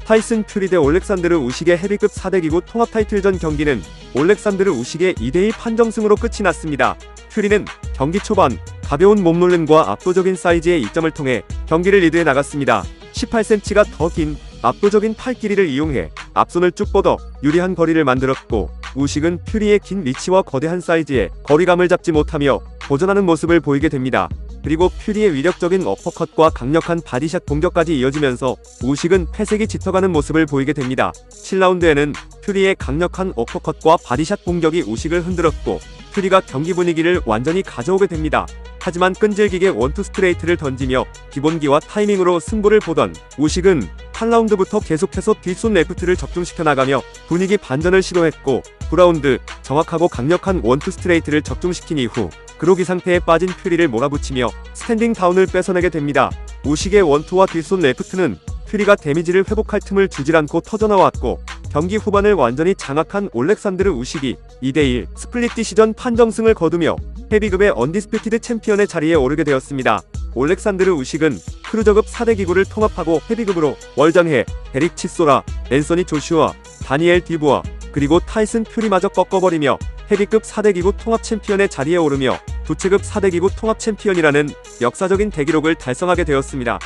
타이슨 퓨리 대 올렉산드르 우식의 헤비급 4대기구 통합 타이틀전 경기는 올렉산드르 우식의 2대2 판정승으로 끝이 났습니다. 퓨리는 경기 초반 가벼운 몸놀림과 압도적인 사이즈의 이점을 통해 경기를 리드해 나갔습니다. 18cm가 더 긴 압도적인 팔 길이를 이용해 앞손을 쭉 뻗어 유리한 거리를 만들었고, 우식은 퓨리의 긴 리치와 거대한 사이즈에 거리감을 잡지 못하며 도전하는 모습을 보이게 됩니다. 그리고 퓨리의 위력적인 어퍼컷과 강력한 바디샷 공격까지 이어지면서 우식은 패색이 짙어가는 모습을 보이게 됩니다. 7라운드에는 퓨리의 강력한 어퍼컷과 바디샷 공격이 우식을 흔들었고, 퓨리가 경기 분위기를 완전히 가져오게 됩니다. 하지만 끈질기게 원투 스트레이트를 던지며 기본기와 타이밍으로 승부를 보던 우식은 8라운드부터 계속해서 뒷손 레프트를 적중시켜 나가며 분위기 반전을 시도했고, 9라운드 정확하고 강력한 원투 스트레이트를 적중시킨 이후 그로기 상태에 빠진 퓨리를 몰아붙이며 스탠딩 다운을 뺏어내게 됩니다. 우식의 원투와 뒷손 레프트는 퓨리가 데미지를 회복할 틈을 주질 않고 터져나왔고, 경기 후반을 완전히 장악한 올렉산드르 우식이 2대1 스플릿 디시전 판정승을 거두며 헤비급의 언디스퓨티드 챔피언의 자리에 오르게 되었습니다. 올렉산드르 우식은 크루저급 4대 기구를 통합하고 헤비급으로 월장해 데릭 치소라, 앤서니 조슈아, 다니엘 디부아, 그리고 타이슨 퓨리마저 꺾어버리며 헤비급 4대 기구 통합 챔피언의 자리에 오르며 두체급 4대 기구 통합 챔피언이라는 역사적인 대기록을 달성하게 되었습니다.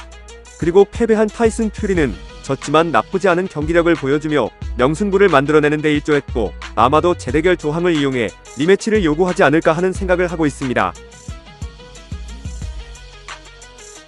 그리고 패배한 타이슨 퓨리는 졌지만 나쁘지 않은 경기력을 보여주며 명승부를 만들어내는 데 일조했고, 아마도 재대결 조항을 이용해 리매치를 요구하지 않을까 하는 생각을 하고 있습니다.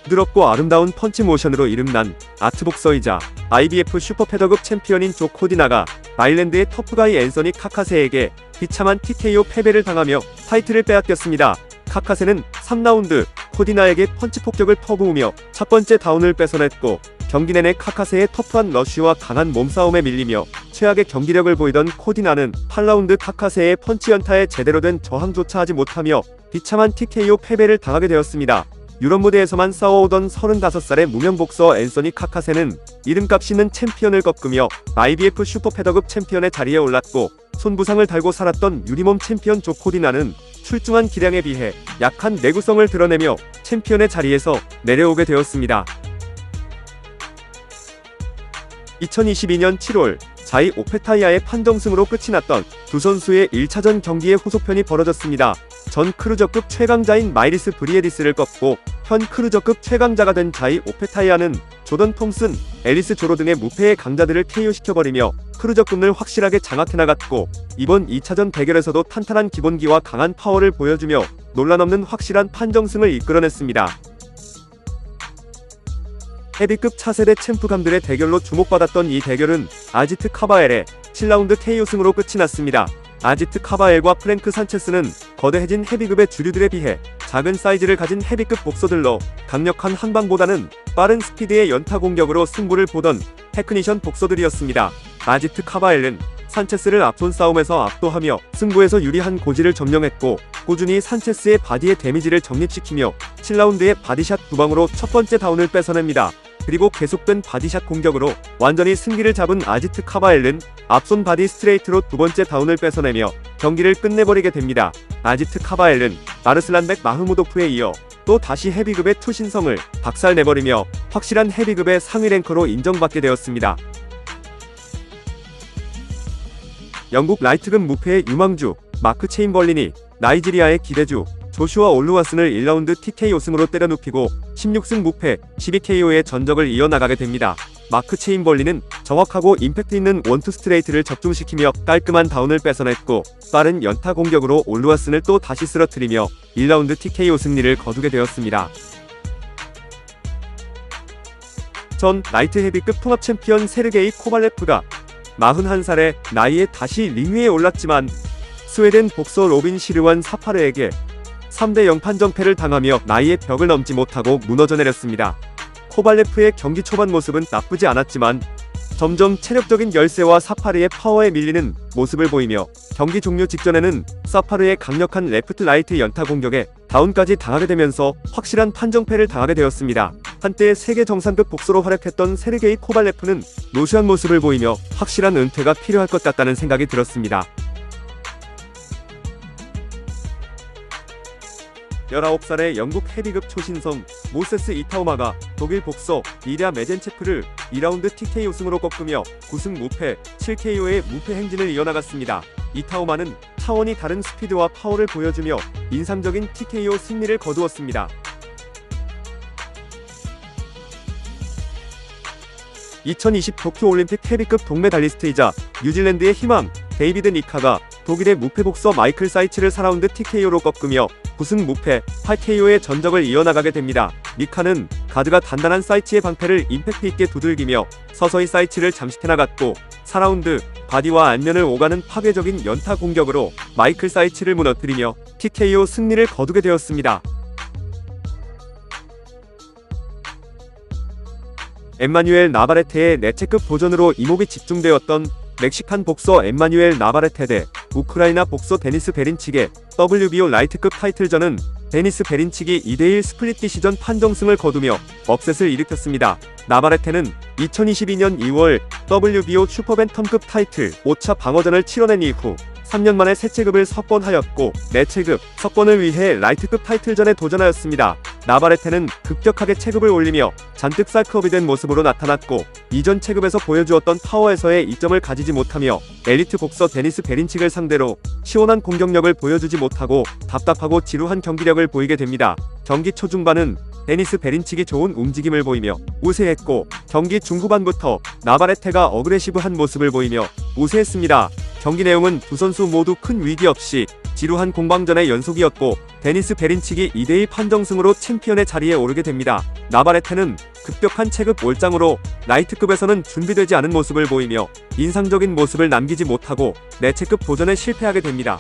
부드럽고 아름다운 펀치 모션으로 이름난 아트복서이자 IBF 슈퍼패더급 챔피언인 조 코디나가 아일랜드의 터프가이 앤서니 카카세에게 비참한 TKO 패배를 당하며 타이틀을 빼앗겼습니다. 카카세는 3라운드 코디나에게 펀치 폭격을 퍼부으며 첫 번째 다운을 뺏어냈고, 경기 내내 카카세의 터프한 러쉬와 강한 몸싸움에 밀리며 최악의 경기력을 보이던 코디나는 8라운드 카카세의 펀치 연타에 제대로 된 저항조차 하지 못하며 비참한 TKO 패배를 당하게 되었습니다. 유럽 무대에서만 싸워오던 35살의 무명복서 앤서니 카카세는 이름값 있는 챔피언을 꺾으며 IBF 슈퍼패더급 챔피언의 자리에 올랐고, 손부상을 달고 살았던 유리몸 챔피언 조 코디나는 출중한 기량에 비해 약한 내구성을 드러내며 챔피언의 자리에서 내려오게 되었습니다. 2022년 7월 자이 오페타이아의 판정승으로 끝이 났던 두 선수의 1차전 경기의 후속편이 벌어졌습니다. 전 크루저급 최강자인 마이리스 브리에디스를 꺾고 현 크루저급 최강자가 된 자이 오페타이아는 조던 톰슨, 앨리스 조로 등의 무패의 강자들을 KO시켜버리며 크루저급을 확실하게 장악해나갔고, 이번 2차전 대결에서도 탄탄한 기본기와 강한 파워를 보여주며 논란없는 확실한 판정승을 이끌어냈습니다. 헤비급 차세대 챔프감들의 대결로 주목받았던 이 대결은 아지트 카바엘의 7라운드 KO승으로 끝이 났습니다. 아지트 카바엘과 프랭크 산체스는 거대해진 헤비급의 주류들에 비해 작은 사이즈를 가진 헤비급 복서들로 강력한 한방보다는 빠른 스피드의 연타 공격으로 승부를 보던 테크니션 복서들이었습니다. 아지트 카바엘은 산체스를 앞손 싸움에서 압도하며 승부에서 유리한 고지를 점령했고, 꾸준히 산체스의 바디의 데미지를 적립시키며 7라운드의 바디샷 2방으로 첫 번째 다운을 뺏어냅니다. 그리고 계속된 바디샷 공격으로 완전히 승기를 잡은 아지트 카바엘은 앞손 바디 스트레이트로 두 번째 다운을 뺏어내며 경기를 끝내버리게 됩니다. 아지트 카바엘은 아르슬란백 마흐무도프에 이어 또 다시 헤비급의 투신성을 박살내버리며 확실한 헤비급의 상위 랭커로 인정받게 되었습니다. 영국 라이트급 무패의 유망주 마크 체인벌린이 나이지리아의 기대주 조슈아 올루와슨을 1라운드 TKO승으로 때려눕히고 16승 무패 12KO의 전적을 이어나가게 됩니다. 마크 체인벌린은 정확하고 임팩트 있는 원투 스트레이트를 적중시키며 깔끔한 다운을 뺏어냈고, 빠른 연타 공격으로 올루와슨을 또 다시 쓰러뜨리며 1라운드 TKO 승리를 거두게 되었습니다. 전 라이트 헤비급 통합 챔피언 세르게이 코발레프가 41살의 나이에 다시 링 위에 올랐지만 스웨덴 복서 로빈 시르완 사파르에게 3대0 판정패를 당하며 나이의 벽을 넘지 못하고 무너져 내렸습니다. 코발레프의 경기 초반 모습은 나쁘지 않았지만 점점 체력적인 열세와 사파르의 파워에 밀리는 모습을 보이며 경기 종료 직전에는 사파르의 강력한 레프트 라이트 연타 공격에 다운까지 당하게 되면서 확실한 판정패를 당하게 되었습니다. 한때 세계 정상급 복서로 활약했던 세르게이 코발레프는 노쇠한 모습을 보이며 확실한 은퇴가 필요할 것 같다는 생각이 들었습니다. 19살의 영국 헤비급 초신성 모세스 이타오마가 독일 복서 리랴 메젠체프를 2라운드 TKO 승으로 꺾으며 9승 무패 7KO의 무패 행진을 이어나갔습니다. 이타오마는 차원이 다른 스피드와 파워를 보여주며 인상적인 TKO 승리를 거두었습니다. 2020 도쿄올림픽 헤비급 동메달리스트이자 뉴질랜드의 희망 데이비드 니카가 독일의 무패 복서 마이클 사이츠를 4라운드 TKO로 꺾으며 9승 무패 8KO의 전적을 이어나가게 됩니다. 니카는 가드가 단단한 사이츠의 방패를 임팩트 있게 두들기며 서서히 사이츠를 잠식해나갔고 4라운드 바디와 안면을 오가는 파괴적인 연타 공격으로 마이클 사이츠를 무너뜨리며 TKO 승리를 거두게 되었습니다. 엠마뉴엘 나바레테의 내체급 도전으로 이목이 집중되었던 멕시칸 복서 엠마뉴엘 나바레테 대 우크라이나 복서 데니스 베린칙의 WBO 라이트급 타이틀전은 데니스 베린칙이 2대1 스플릿 디시전 판정승을 거두며 업셋을 일으켰습니다. 나바레테는 2022년 2월 WBO 슈퍼벤텀급 타이틀 5차 방어전을 치러낸 이후 3년 만에 새 체급을 석권하였고 4체급 석권을 위해 라이트급 타이틀전에 도전하였습니다. 나바레테는 급격하게 체급을 올리며 잔뜩 쌀크업이 된 모습으로 나타났고 이전 체급에서 보여주었던 파워에서의 이점을 가지지 못하며 엘리트 복서 데니스 베린칙을 상대로 시원한 공격력을 보여주지 못하고 답답하고 지루한 경기력을 보이게 됩니다. 경기 초중반은 데니스 베린칙이 좋은 움직임을 보이며 우세했고 경기 중후반부터 나바레테가 어그레시브한 모습을 보이며 우세했습니다. 경기 내용은 두 선수 모두 큰 위기 없이 지루한 공방전의 연속이었고 데니스 베린칙이 2대2 판정승으로 챔피언의 자리에 오르게 됩니다. 나바레테는 급격한 체급 올장으로 라이트급에서는 준비되지 않은 모습을 보이며 인상적인 모습을 남기지 못하고 4체급 도전에 실패하게 됩니다.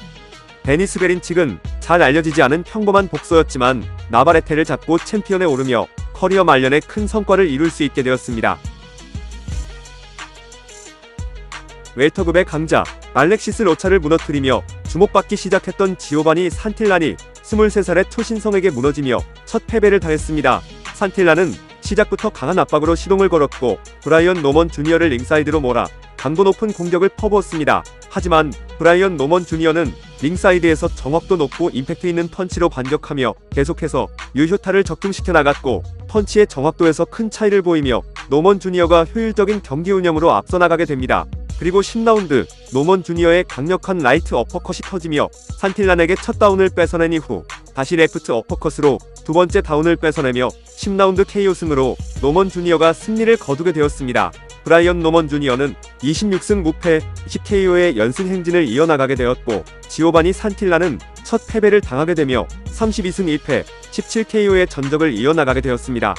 데니스 베린칙은 잘 알려지지 않은 평범한 복서였지만 나바레테를 잡고 챔피언에 오르며 커리어 말년에 큰 성과를 이룰 수 있게 되었습니다. 웰터급의 강자 알렉시스 로차를 무너뜨리며 주목받기 시작했던 지오바니 산틸란이 23살의 초신성에게 무너지며 첫 패배를 당했습니다. 산틸란은 시작부터 강한 압박으로 시동을 걸었고 브라이언 노먼 주니어를 링사이드로 몰아 강도 높은 공격을 퍼부었습니다. 하지만 브라이언 노먼 주니어는 링사이드에서 정확도 높고 임팩트 있는 펀치로 반격하며 계속해서 유효타를 적중시켜 나갔고 펀치의 정확도에서 큰 차이를 보이며 노먼 주니어가 효율적인 경기 운영으로 앞서 나가게 됩니다. 그리고 10라운드 노먼 주니어의 강력한 라이트 어퍼컷이 터지며 산틸란에게 첫 다운을 뺏어낸 이후 다시 레프트 어퍼컷으로 두 번째 다운을 뺏어내며 10라운드 KO 승으로 노먼 주니어가 승리를 거두게 되었습니다. 브라이언 노먼 주니어는 26승 무패 10KO의 연승 행진을 이어나가게 되었고 지오바니 산틸란은 첫 패배를 당하게 되며 32승 1패 17KO의 전적을 이어나가게 되었습니다.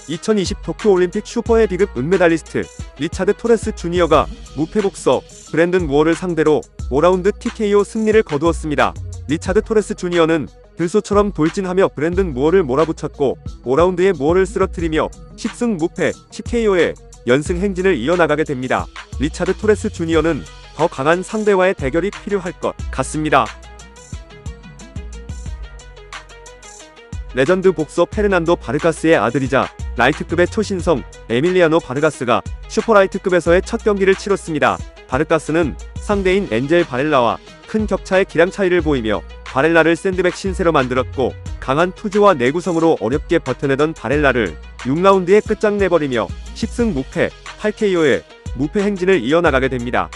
2020 도쿄올림픽 슈퍼헤비급 은메달리스트 리차드 토레스 주니어가 무패 복서 브랜든 무어를 상대로 5라운드 TKO 승리를 거두었습니다. 리차드 토레스 주니어는 들소처럼 돌진하며 브랜든 무어를 몰아붙였고 5라운드에 무어를 쓰러뜨리며 10승 무패 10KO의 연승 행진을 이어나가게 됩니다. 리차드 토레스 주니어는 더 강한 상대와의 대결이 필요할 것 같습니다. 레전드 복서 페르난도 바르가스의 아들이자 라이트급의 초신성 에밀리아노 바르가스가 슈퍼라이트급에서의 첫 경기를 치렀습니다. 바르가스는 상대인 엔젤 바렐라와 큰 격차의 기량 차이를 보이며 바렐라를 샌드백 신세로 만들었고 강한 투지와 내구성으로 어렵게 버텨내던 바렐라를 6라운드에 끝장내버리며 10승 무패 8KO의 무패 행진을 이어나가게 됩니다.